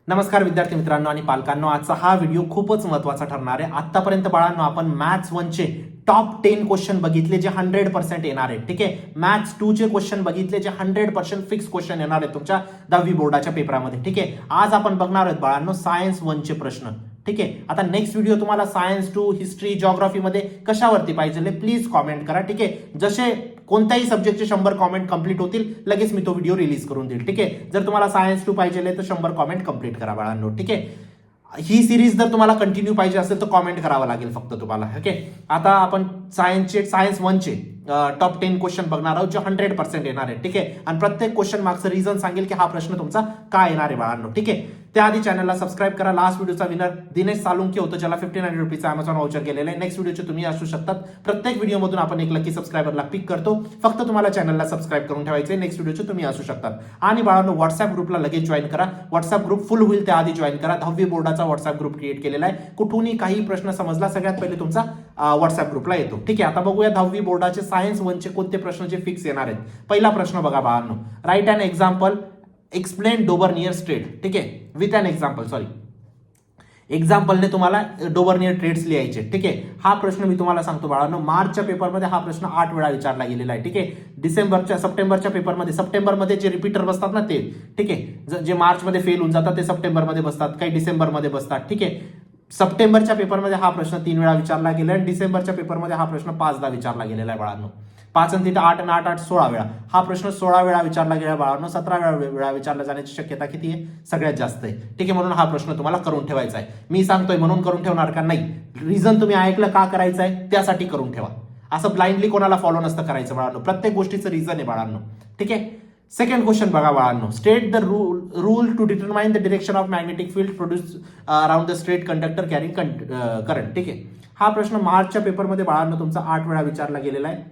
नमस्कार विद्यार्थी मित्रांनो आणि पालकांनो, आजचा हा व्हिडिओ खूपच महत्त्वाचा ठरणार आहे. आतापर्यंत बाळांनो आपण मॅथ्स 1 चे टॉप 10 क्वेश्चन बघितले जे 100% येणार आहेत. ठीक आहे, मॅथ्स 2 चे क्वेश्चन बघितले जे 100% फिक्स क्वेश्चन येणार आहेत तुमच्या 10वी बोर्डाच्या पेपरामध्ये. ठीक आहे, आज आपण बघणार आहोत बाळांनो सायन्स 1 चे प्रश्न. ठीक आहे, आता नेक्स्ट व्हिडिओ तुम्हाला सायन्स 2, हिस्ट्री, जिओग्राफी मध्ये कशावरती पाहिजे प्लीज कॉमेंट करा. ठीक आहे, जसे कोणत्याही सब्जेक्टचे 100 कॉमेंट कंप्लीट होतील लगेच मी तो व्हिडिओ रिलीज करून देईल. ठीक आहे, जर तुम्हाला सायन्स 2 पाहिजे तर 100 कॉमेंट कंप्लीट करा बाळांनो. ठीक आहे, ही सिरीज जर तुम्हाला कंटिन्यू पाहिजे असेल तर कॉमेंट करावं लागेल फक्त तुम्हाला. ओके, आता आपण सायन्स 1 चे टॉप 10 क्वेश्चन बघणार आहोत जे 100% येणार आहे. ठीक आहे, आणि प्रत्येक क्वेश्चन मागचं रिझन सांगेल की हा प्रश्न तुमचा काय येणार आहे बाळांनो. ठीक आहे, त्याआधी चॅनलला सबस्क्राईब करा. लास्ट व्हिडिओचा विनर दिनेश सालुंके होतो, ज्याला 1500 रुपीचा अमेझॉन वाउचर गेलेला आहे. नेक्स्ट व्हिडिओचे तुम्ही असू शकतात. प्रत्येक व्हिडिओमधून आपण एक लकी सबस्क्रायबरला पिक करतो. फक्त तुम्हाला चॅनलला सबस्क्राईब करून ठेवायचे. नेक्स्ट व्हिडिओचे तुम्ही असू शकतात. आणि बाळांनो, व्हॉट्सअप ग्रुपला लगेच जॉईन करा. व्हॉट्सअप ग्रुप फुल होईल त्याआधी जॉईन करा. 10वी बोर्डाचा व्हॉट्सअप ग्रुप क्रिएट केलेला आहे. कुठूनही काही प्रश्न समजला सगळ्यात पहिले तुमचा व्हॉट्सअप ग्रुपला येतो. ठीक आहे, आता बघूया 10वी बोर्डाचे सायन्स 1 चे कोणते प्रश्न जे फिक्स येणार आहेत. पहिला प्रश्न बघा बाळांनो, write an example explain Dobereiner straight. ठीक आहे, विथ अन एक्झाम्पल एक्झाम्पलने तुम्हाला डोबर्नियर ट्रेड्स लिहायचे. ठीक आहे, हा प्रश्न मी तुम्हाला सांगतो बाळांनो, मार्चच्या पेपरमध्ये हा प्रश्न 8 वेळा विचारला गेलेला आहे. ठीक आहे, सप्टेंबरच्या पेपरमध्ये सप्टेंबरमध्ये जे रिपीटर बसतात ना ते, ठीक आहे, जे मार्चमध्ये फेल होऊन जातात ते सप्टेंबरमध्ये बसतात, काही डिसेंबरमध्ये बसतात. ठीक आहे, सप्टेंबरच्या पेपरमध्ये हा प्रश्न 3 वेळा विचारला गेला आणि डिसेंबरच्या पेपरमध्ये हा प्रश्न 5दा विचारला गेलेला आहे बाळांनो. 5 आणि 3 8 आणि 8 8 16 वेळा हा प्रश्न 16 वेळा विचारला गेला बाळांनो. 17 वेळा विचारला जाण्याची शक्यता किती आहे? सगळ्यात जास्त आहे. ठीक आहे, म्हणून हा प्रश्न तुम्हाला करून ठेवायचा आहे. मी सांगतोय म्हणून करून ठेवणार का? नाही, रिझन तुम्ही ऐकलं का करायचं आहे त्यासाठी करून ठेवा. असं ब्लाइंडली कोणाला फॉलो नसतं करायचं बाळांनो, प्रत्येक गोष्टीचं रिझन आहे बाळांनो. ठीक आहे, सेकंड क्वेश्चन बघा बाळांनो, state the rule to determine the direction of magnetic field produce around the straight conductor carrying current. ठीक आहे, हा प्रश्न मार्चच्या पेपरमध्ये बाळांनो तुमचा 8 वेळा विचारला गेलेला आहे.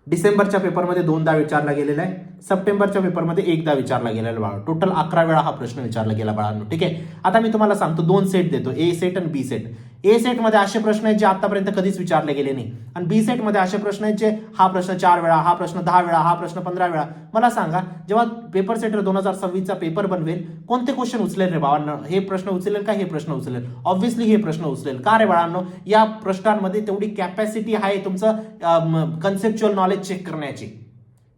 डिसेंबरच्या पेपरमध्ये 2दा विचारला गेलेला आहे. सप्टेंबरच्या पेपरमध्ये 1दा विचारला गेलेला आहे बाळा. टोटल 11 वेळा हा प्रश्न विचारला गेला बाळांनो. ठीक आहे, आता मी तुम्हाला सांगतो 2 सेट देतो, ए सेट आणि बी सेट. ए सेट मध्ये असे प्रश्न आहेत जे आतापर्यंत कधीच विचारले गेले नाही, आणि बी सेट मध्ये असे प्रश्न आहेत जे हा प्रश्न 4 वेळा, हा प्रश्न 10 वेळा, हा प्रश्न 15 वेळा. मला सांगा, जेव्हा पेपर सेटर 2026 चा पेपर बनवेल कोणते क्वेश्चन उचलेल रे बाळांनो? हे प्रश्न उचलेल का हे प्रश्न उचलेल? ऑब्व्हियसली हे प्रश्न उचलेल. का रे बाळांनो? या प्रश्नांमध्ये तेवढी कॅपॅसिटी आहे तुमचं कन्सेप्च्युअल नॉलेज चेक करण्याची.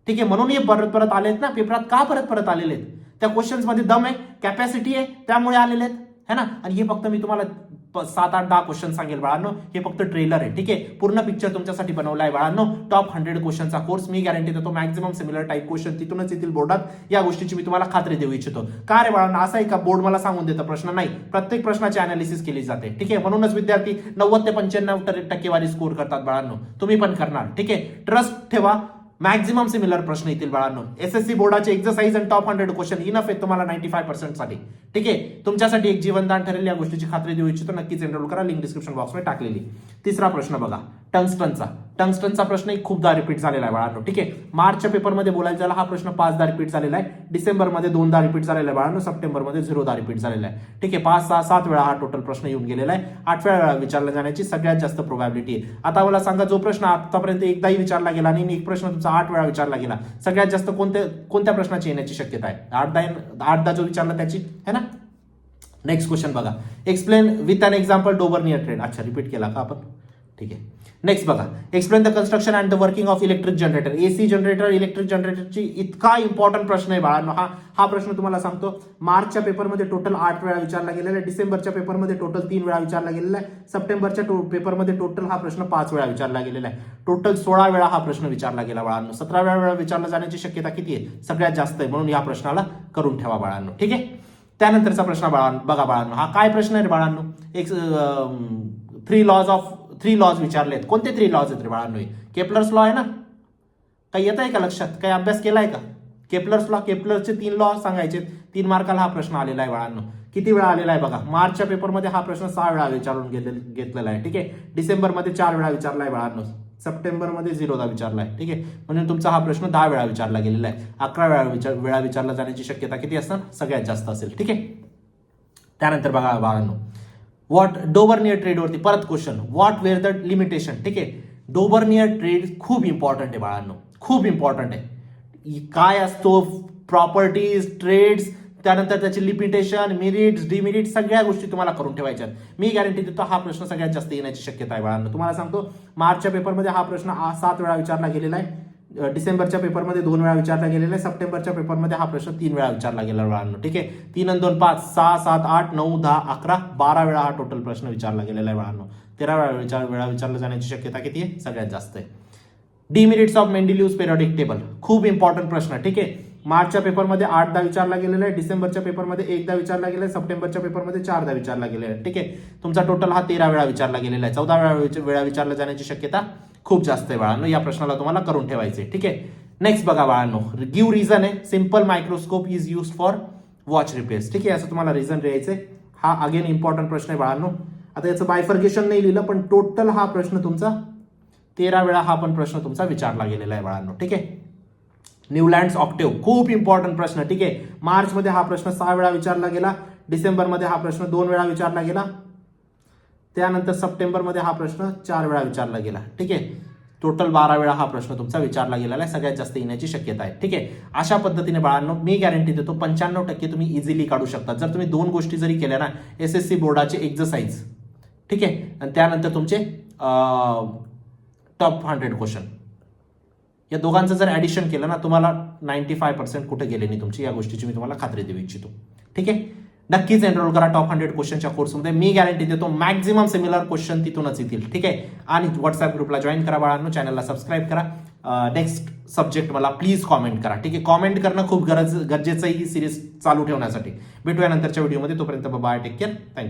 ठीक आहे, म्हणून हे परत आलेत ना पेपरात. का परत आलेले आहेत? त्या क्वेश्चन्स मध्ये दम आहे, कॅपॅसिटी आहे, त्यामुळे आलेले आहेत, है ना. आणि हे फक्त मी तुम्हाला 7 8 10 क्वेश्चन सांगेल बाळांनो, हे फक्त ट्रेलर आहे. ठीक आहे, पूर्ण पिक्चर तुमच्यासाठी बनवला आहे बाळांनो. टॉप 100 क्वेश्चनचा कोर्स मी गॅरंटी देतो. मॅक्झिमम सिमिलर टाईप क्वेश्चन तिथूनच येतील बोर्डात, या गोष्टीची मी तुम्हाला खात्री देऊ इच्छितो. का रे बाळांनो? असं आहे का बोर्ड मला सांगून देतं प्रश्न? नाही, प्रत्येक प्रश्नाची अनालिसिस केली जाते. ठीक आहे, म्हणूनच विद्यार्थी 90 ते 95 टक्केवारी स्कोर करतात बाळांनो. तुम्ही पण करणार. ठीक आहे, ट्रस्ट ठेवा, मॅक्झिमम सिमिलर प्रश्न येतील बाळांनो. एसएससी बोर्डाचे एक्सरसाइज आणि टॉप 100 क्वेश्चन इनफ आहेत तुम्हाला 95% साठी. ठीक आहे, तुमच्यासाठी एक जीवनदान ठरेल, या गोष्टीची खात्री देऊ इच्छितो. नक्कीच एनरोल करा, लिंक डिस्क्रिप्शन बॉक्समध्ये टाकलेली. तिसरा प्रश्न बघा, टंगस्टनचा प्रश्न खूपदा रिपीट झालेला आहे बाळांनो. ठीक आहे, मार्चच्या पेपरमध्ये बोलायचं झाला हा प्रश्न 5दा रिपीट झालेला आहे. डिसेंबरमध्ये 2दा रिपीट झालेला आहे बाळांनो. सप्टेंबरमध्ये 0दा रिपीट झालेला आहे. ठीक आहे, 5 6 7 वेळा हा टोटल प्रश्न येऊन गेलेला आहे. 8व्या वेळा विचारला जाण्याची सगळ्यात जास्त प्रोबॅबिलिटी आहे. आता मला सांगा, जो प्रश्न आतापर्यंत एकदाही विचारला गेला आणि एक प्रश्न तुमचा 8 वेळा विचारला गेला, सगळ्यात जास्त कोणत्या प्रश्नाची येण्याची शक्यता आहे? 8दा जो विचारला त्याची, है ना. नेक्स्ट क्वेश्चन बघा, explain with an example Dobereiner triad. अच्छा, रिपीट केला का आपण? ठीक आहे, नेक्स्ट बघा, explain the construction and the working of electric generator. AC generator, electric जनरेटरची इतका इम्पॉर्टंट प्रश्न आहे बाळांनो. हा प्रश्न तुम्हाला सांगतो, मार्चच्या पेपरमध्ये टोटल 8 वेळा विचारला गेलेला आहे. डिसेंबरच्या पेपरमध्ये टोटल 3 वेळा विचारला गेलेला आहे. सप्टेंबरच्या पेपरमध्ये टोटल हा प्रश्न 5 वेळा विचारला गेलेला आहे. टोटल 16 वेळा हा प्रश्न विचारला गेला बाळांनो. 17व्या वेळा विचारला जाण्याची शक्यता किती आहे? सगळ्यात जास्त आहे, म्हणून या प्रश्नाला करून ठेवा बाळांनो. ठीक आहे, त्यानंतरचा प्रश्न बघा बाळांनो, हा काय प्रश्न आहे बाळांनो? एक 3 लॉज विचारलेत. कोणते 3 लॉज आहेत रे बाळांनो? केपलर्स लॉ आहे ना. काही येत आहे का लक्षात? काही अभ्यास केलाय का? केपलर्स लॉ, केपलरचे 3 लॉ सांगायचे. 3 मार्काला हा प्रश्न आलेला आहे बाळांनो. किती वेळा आलेला आहे बघा, मार्चच्या पेपरमध्ये हा प्रश्न 6 वेळा विचारून घेतलेला आहे. ठीक आहे, डिसेंबरमध्ये 4 वेळा विचारला आहे बाळांनो. सप्टेंबरमध्ये 0दा विचारला आहे. ठीक आहे, म्हणजे तुमचा हा प्रश्न 10 वेळा विचारला गेलेला आहे. 11 वेळा विचारला जाण्याची शक्यता किती असणार? सगळ्यात जास्त असेल. ठीक आहे, त्यानंतर बघा बाळांनो, व्हॉट डोबर्नियर ट्रेडवरती परत question, what were the limitation. ठीक आहे, डोबर्नियर ट्रेड खूप इम्पॉर्टंट आहे बाळांनो, खूप इम्पॉर्टंट आहे. काय असतो? प्रॉपर्टीज, ट्रेड्स, त्यानंतर त्याची लिमिटेशन, मेरिट्स, डिमेरिट्स सगळ्या गोष्टी तुम्हाला करून ठेवायच्या. मी गॅरंटी देतो हा प्रश्न सगळ्यात जास्त येण्याची शक्यता आहे बाळांनो. तुम्हाला सांगतो मार्चच्या पेपरमध्ये हा प्रश्न 7 वेळा विचारला गेलेला आहे, डिसेंबरच्या पेपरमध्ये 2 वेळा विचारला गेलेला आहे, सप्टेंबरच्या पेपरमध्ये हा प्रश्न 3 वेळा विचारला गेला बाळांनो. ठीक आहे, 3 आणि 2 5, 6, 7, 8, 9, 10, 11, 12 वेळा हा टोटल प्रश्न विचारला गेलेला आहे बाळांनो. 13 वेळा विचारला जाण्याची शक्यता किती आहे? सगळ्यात जास्त आहे. डिमेरिट्स ऑफ मेंडेलिव्हज पिरियडिक टेबल खूप इम्पॉर्टंट प्रश्न. ठीक आहे, मार्चच्या पेपरमध्ये 8दा विचारला गेलेला आहे, डिसेंबरच्या पेपरमध्ये 1दा विचारला गेला आहे, सप्टेंबरच्या पेपरमध्ये 4दा विचारला गेलेला आहे. ठीक आहे, तुमचा टोटल हा 13 वेळा विचारला गेलेला आहे. 14 वेळा विचारला जाण्याची शक्यता खूप जास्त आहे बाळांनो. या प्रश्नाला तुम्हाला करून ठेवायचे. ठीक आहे, नेक्स्ट बघा बाळांनो, गिव्ह रिझन आहे. Simple microscope is use for watch repairs. ठीक आहे, असं तुम्हाला रिझन लिहायचंय. हा अगेन इम्पॉर्टंट प्रश्न आहे बाळांनो. आता याचं बायफर्गेशन नाही लिहिलं, पण टोटल हा प्रश्न तुमचा 13 वेळा हा पण प्रश्न तुमचा विचारला गेलेला आहे बाळांनो. ठीक आहे, न्यूलँड्स ऑक्टेव्ह खूप इम्पॉर्टंट प्रश्न. ठीक आहे, मार्चमध्ये हा प्रश्न 6 वेळा विचारला गेला, डिसेंबरमध्ये हा प्रश्न 2 वेळा विचारला गेला, त्यानंतर सप्टेंबरमध्ये हा प्रश्न 4 वेळा विचारला गेला. ठीक आहे, टोटल 12 वेळा हा प्रश्न तुमचा विचारला गेलेला आहे. सगळ्यात जास्त येण्याची शक्यता आहे. ठीक आहे, अशा पद्धतीने बाळांनो मी गॅरंटी देतो 95% तुम्ही इझिली काढू शकता. जर तुम्ही 2 गोष्टी जरी केल्या ना, SSC बोर्डाचे एक्झरसाइज, ठीक आहे, आणि त्यानंतर तुमचे टॉप 100 क्वेश्चन, या दोघांचं जर ऍडिशन केलं ना, तुम्हाला 95% कुठे गेले नाही तुमची, या गोष्टीची मी तुम्हाला खात्री देऊ इच्छितो. ठीक आहे, नक्कीच एनरोल करा टॉप 100 क्वेश्चनच्या कोर्समध्ये. मी गॅरंटी देतो मॅक्झिमम सिमिलर क्वेश्चन तिथूनच येतील. ठीक आहे, आणि व्हॉट्सअप ग्रुपला जॉईन करा बाळांनो, चॅनलला सबस्क्राईब करा. नेक्स्ट सब्जेक्ट मला प्लीज कॉमेंट करा. ठीक आहे, कॉमेंट करणं खूप गरजेचं आहे ही सिरीज चालू ठेवण्यासाठी. भेटूया नंतरच्या व्हिडिओमध्ये. तोपर्यंत बाय, टेक केअर, थँक्यू.